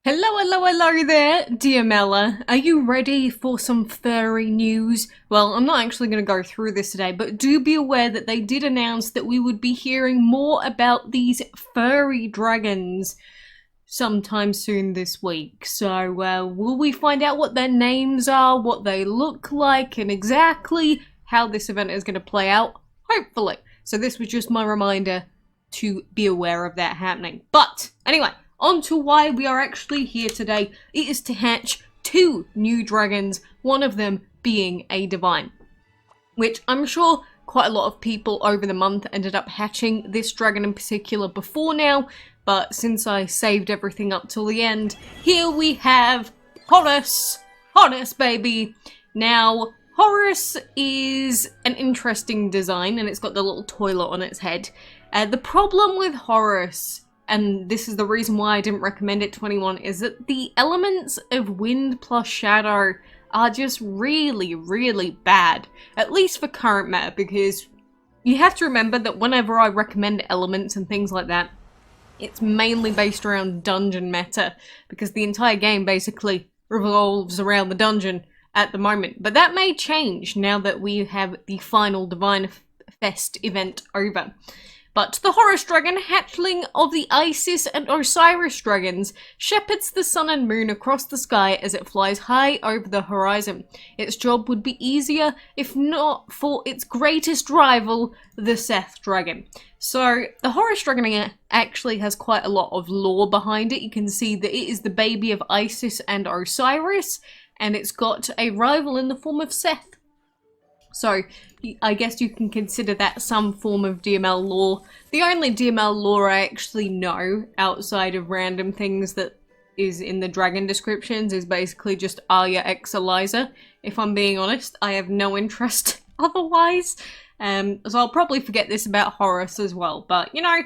Hello there, DMLer. Are you ready for some furry news? Well, I'm not actually going to go through this today, but do be aware that they did announce that we would be hearing more about these furry dragons sometime soon this week. So, will we find out what their names are, what they look like, and exactly how this event is going to play out? Hopefully. So this was just my reminder to be aware of that happening. But, anyway, on to why we are actually here today. It is to hatch two new dragons, one of them being a divine. Which I'm sure quite a lot of people over the month ended up hatching this dragon in particular before now, but since I saved everything up till the end, here we have Horus! Horus, baby! Now, Horus is an interesting design, and it's got the little toilet on its head. The problem with Horus, and this is the reason why I didn't recommend it to anyone, is that the elements of wind plus shadow are just really, really bad. At least for current meta, because you have to remember that whenever I recommend elements and things like that, it's mainly based around dungeon meta, because the entire game basically revolves around the dungeon at the moment. But that may change now that we have the final Divine Fest event over. But the Horus Dragon, hatchling of the Isis and Osiris dragons, shepherds the sun and moon across the sky as it flies high over the horizon. Its job would be easier if not for its greatest rival, the Seth Dragon. So, the Horus Dragon actually has quite a lot of lore behind it. You can see that it is the baby of Isis and Osiris, and it's got a rival in the form of Seth. So, I guess you can consider that some form of DML lore. The only DML lore I actually know, outside of random things that is in the dragon descriptions, is basically just Arya x Eliza. If I'm being honest, I have no interest otherwise. So I'll probably forget this about Horus as well. But, you know,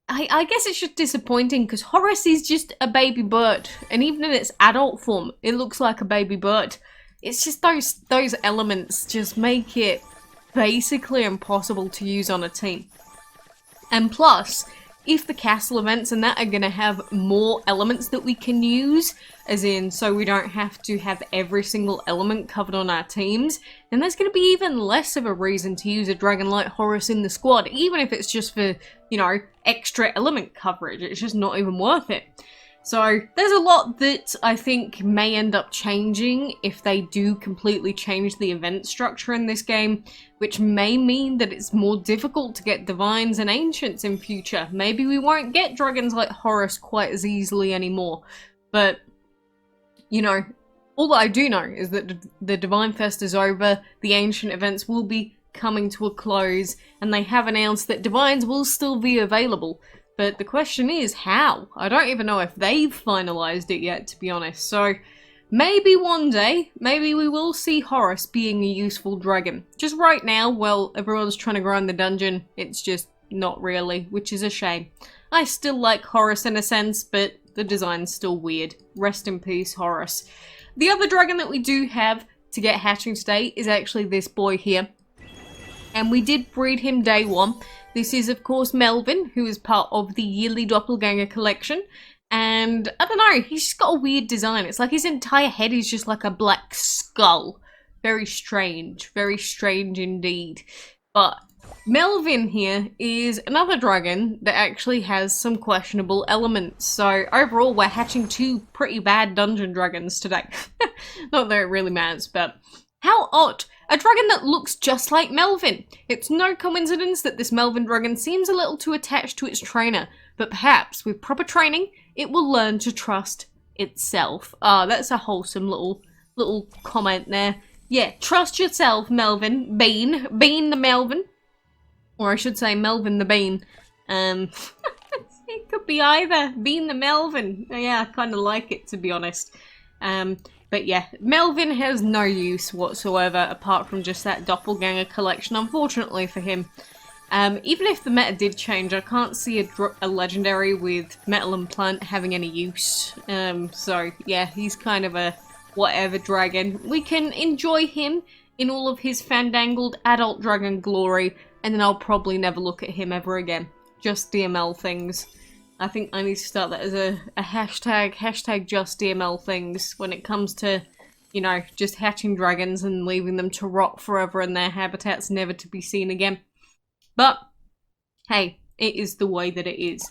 I guess it's just disappointing because Horus is just a baby bird. And even in its adult form, it looks like a baby bird. It's just those elements just make it basically impossible to use on a team. And plus, if the castle events and that are going to have more elements that we can use, as in so we don't have to have every single element covered on our teams, then there's going to be even less of a reason to use a dragon like Horus in the squad, even if it's just for, you know, extra element coverage. It's just not even worth it. So, there's a lot that I think may end up changing if they do completely change the event structure in this game, which may mean that it's more difficult to get divines and ancients in future. Maybe we won't get dragons like Horus quite as easily anymore, but, you know, all that I do know is that the Divine Fest is over, the ancient events will be coming to a close, and they have announced that divines will still be available. But the question is, how? I don't even know if they've finalised it yet, to be honest. So, maybe one day, maybe we will see Horus being a useful dragon. Just right now, well, everyone's trying to grind the dungeon, it's just not really, which is a shame. I still like Horus in a sense, but the design's still weird. Rest in peace, Horus. The other dragon that we do have to get hatching today is actually this boy here. And we did breed him day one. This is, of course, Melvin, who is part of the yearly Doppelganger collection. And, I don't know, he's just got a weird design. It's like his entire head is just like a black skull. Very strange indeed. But Melvin here is another dragon that actually has some questionable elements. So, overall, we're hatching two pretty bad dungeon dragons today. Not that it really matters, but how odd! A dragon that looks just like Melvin. It's no coincidence that this Melvin dragon seems a little too attached to its trainer, but perhaps with proper training, it will learn to trust itself. Ah, that's a wholesome little comment there. Yeah, trust yourself, Melvin. Bean the Melvin. Or I should say Melvin the Bean. It could be either. Bean the Melvin. Yeah, I kind of like it, to be honest. But yeah, Melvin has no use whatsoever apart from just that Doppelganger collection, unfortunately for him. Even if the meta did change, I can't see a legendary with Metal and Plant having any use. So yeah, he's kind of a whatever dragon. We can enjoy him in all of his fandangled adult dragon glory, and then I'll probably never look at him ever again. Just DML things. I think I need to start that as a hashtag just DML things when it comes to, you know, just hatching dragons and leaving them to rot forever in their habitats, never to be seen again. But, hey, it is the way that it is.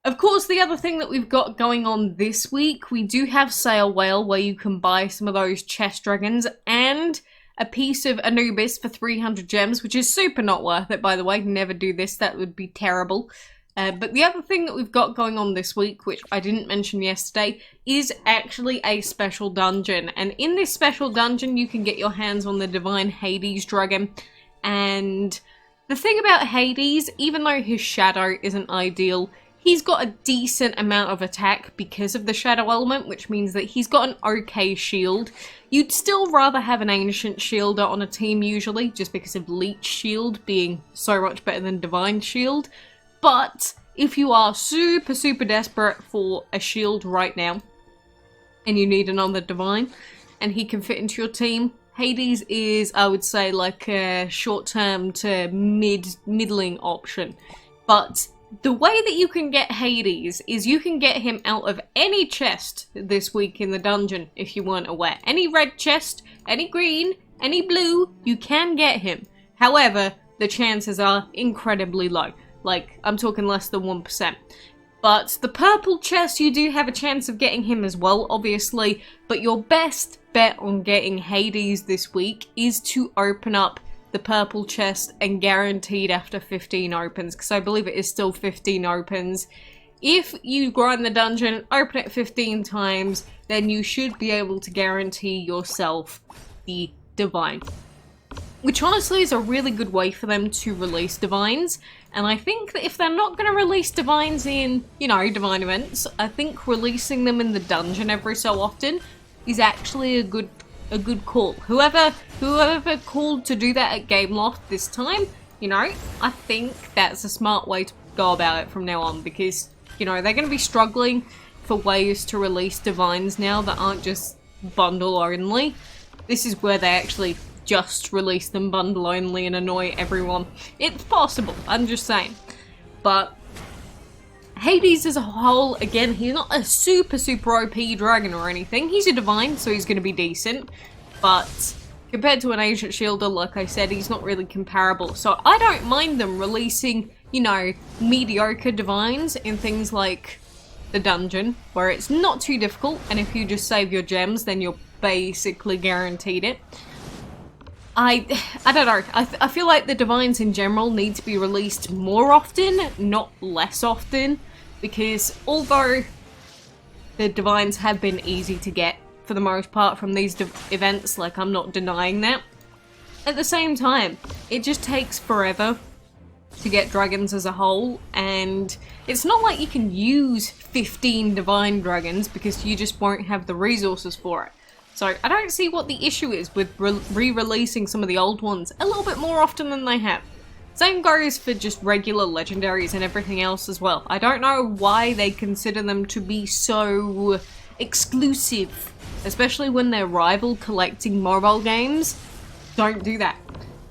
Of course, the other thing that we've got going on this week, we do have Sail Whale, where you can buy some of those chest dragons, and a piece of Anubis for 300 gems, which is super not worth it, by the way. Never do this, that would be terrible. But the other thing that we've got going on this week, which I didn't mention yesterday, is actually a special dungeon. And in this special dungeon, you can get your hands on the Divine HADES Dragon. And the thing about HADES, even though his shadow isn't ideal, he's got a decent amount of attack because of the shadow element, which means that he's got an okay shield. You'd still rather have an ancient shielder on a team usually, just because of Leech Shield being so much better than Divine Shield. But if you are super desperate for a shield right now, and you need another Divine, and he can fit into your team, HADES is, I would say, like a short-term to middling option. But the way that you can get HADES is you can get him out of any chest this week in the dungeon, if you weren't aware. Any red chest, any green, any blue, you can get him. However, the chances are incredibly low. Like, I'm talking less than 1%. But the purple chest, you do have a chance of getting him as well, obviously. But your best bet on getting HADES this week is to open up the purple chest and guaranteed after 15 opens, because I believe it is still 15 opens. If you grind the dungeon, open it 15 times, then you should be able to guarantee yourself the Divine. Which honestly is a really good way for them to release Divines. And I think that if they're not going to release Divines in, you know, Divine events, I think releasing them in the dungeon every so often is actually a good call. Whoever called to do that at Gameloft this time, you know, I think that's a smart way to go about it from now on, because, you know, they're going to be struggling for ways to release Divines now that aren't just bundle only. This is where they actually just release them bundle only and annoy everyone. It's possible, I'm just saying. But HADES as a whole, again, he's not a super OP dragon or anything. He's a Divine, so he's going to be decent. But compared to an Ancient Shielder, like I said, he's not really comparable. So I don't mind them releasing, you know, mediocre Divines in things like the dungeon, where it's not too difficult, and if you just save your gems, then you're basically guaranteed it. I don't know, I feel like the Divines in general need to be released more often, not less often, because although the Divines have been easy to get for the most part from these events, like, I'm not denying that, at the same time, it just takes forever to get dragons as a whole, and it's not like you can use 15 Divine dragons because you just won't have the resources for it. So I don't see what the issue is with re-releasing some of the old ones a little bit more often than they have. Same goes for just regular legendaries and everything else as well. I don't know why they consider them to be so exclusive, especially when they're rival collecting mobile games. Don't do that.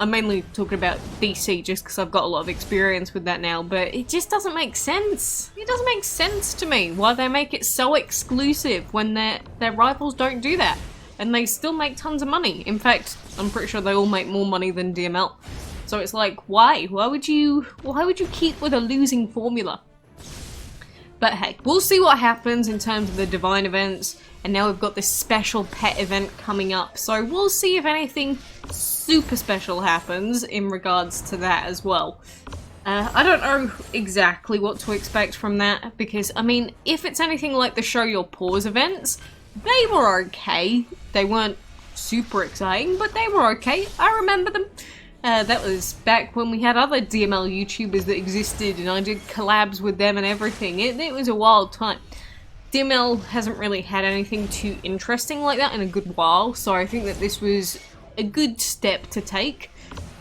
I'm mainly talking about DC just because I've got a lot of experience with that now, but it just doesn't make sense. It doesn't make sense to me why they make it so exclusive when their rivals don't do that. And they still make tons of money. In fact, I'm pretty sure they all make more money than DML. So it's like, why? Why would you keep with a losing formula? But hey, we'll see what happens in terms of the Divine events. And now we've got this special pet event coming up. So we'll see if anything super special happens in regards to that as well. I don't know exactly what to expect from that. Because, I mean, if it's anything like the Show Your Paws events, they were okay. They weren't super exciting, but they were okay. I remember them. That was back when we had other DML YouTubers that existed, and I did collabs with them and everything. It was a wild time. DML hasn't really had anything too interesting like that in a good while, so I think that this was a good step to take.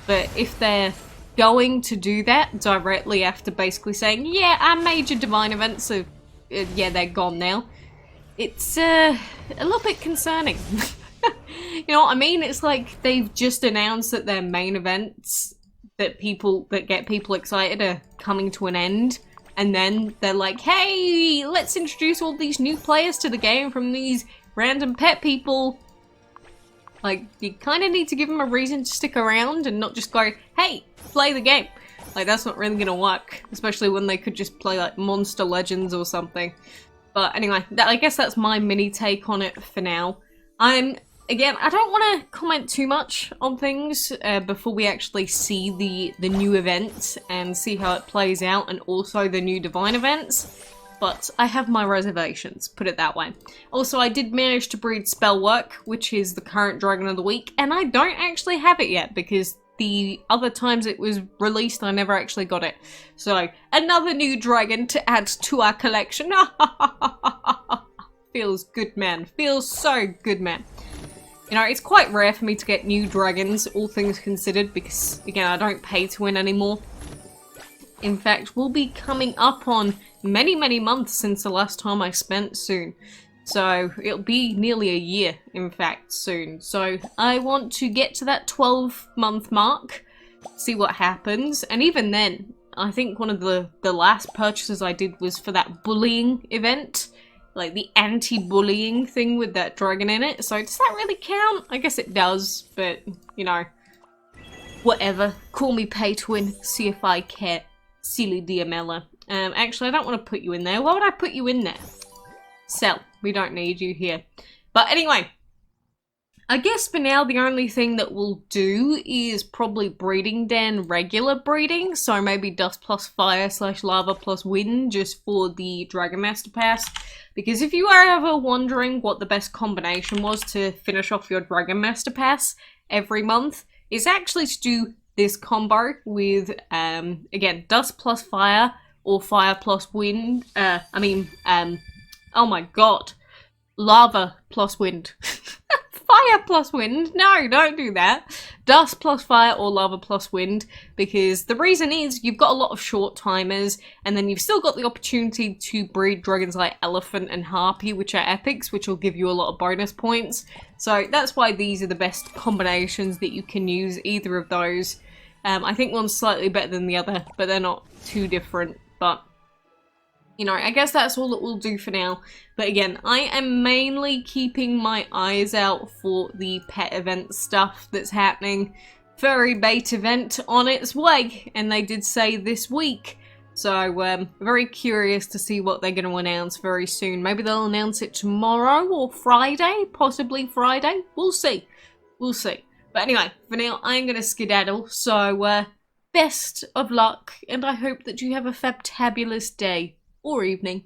But if they're going to do that directly after basically saying, yeah, our major Divine events, so yeah, they're gone now, it's a little bit concerning. You know what I mean? It's like they've just announced that their main events that get people excited are coming to an end, and then they're like, hey, let's introduce all these new players to the game from these random pet people. Like, you kind of need to give them a reason to stick around and not just go, hey, play the game. Like, that's not really gonna work, especially when they could just play like Monster Legends or something. But anyway, I guess that's my mini take on it for now. Again, I don't want to comment too much on things before we actually see the new events and see how it plays out, and also the new Divine events. But I have my reservations, put it that way. Also, I did manage to breed Spellwork, which is the current Dragon of the Week, and I don't actually have it yet because the other times it was released, I never actually got it. So, another new dragon to add to our collection. Feels good, man. Feels so good, man. You know, it's quite rare for me to get new dragons, all things considered, because, again, I don't pay to win anymore. In fact, we'll be coming up on many, many months since the last time I spent soon. So, it'll be nearly a year, in fact, soon. So, I want to get to that 12-month mark, see what happens. And even then, I think one of the last purchases I did was for that bullying event. Like, the anti-bullying thing with that dragon in it. So, does that really count? I guess it does, but, you know, whatever. Call me pay to win, see if I care. Silly DMLer. Actually, I don't want to put you in there. Why would I put you in there? Sell. We don't need you here. But anyway, I guess for now the only thing that we'll do is probably breeding den regular breeding. So maybe dust plus fire / lava plus wind just for the Dragon Master Pass. Because if you are ever wondering what the best combination was to finish off your Dragon Master Pass every month, it's actually to do this combo with, again, dust plus fire or fire plus wind. Oh my god. Lava plus wind. Fire plus wind. No, don't do that. Dust plus fire or lava plus wind, because the reason is you've got a lot of short timers, and then you've still got the opportunity to breed dragons like Elephant and Harpy, which are epics, which will give you a lot of bonus points. So that's why these are the best combinations that you can use, either of those. I think one's slightly better than the other, but they're not too different. But, you know, I guess that's all that we'll do for now. But again, I am mainly keeping my eyes out for the pet event stuff that's happening. Furry bait event on its way, and they did say this week. So, very curious to see what they're going to announce very soon. Maybe they'll announce it tomorrow or Friday, possibly Friday. We'll see. We'll see. But anyway, for now, I'm going to skedaddle. So, best of luck, and I hope that you have a fabtabulous day or evening.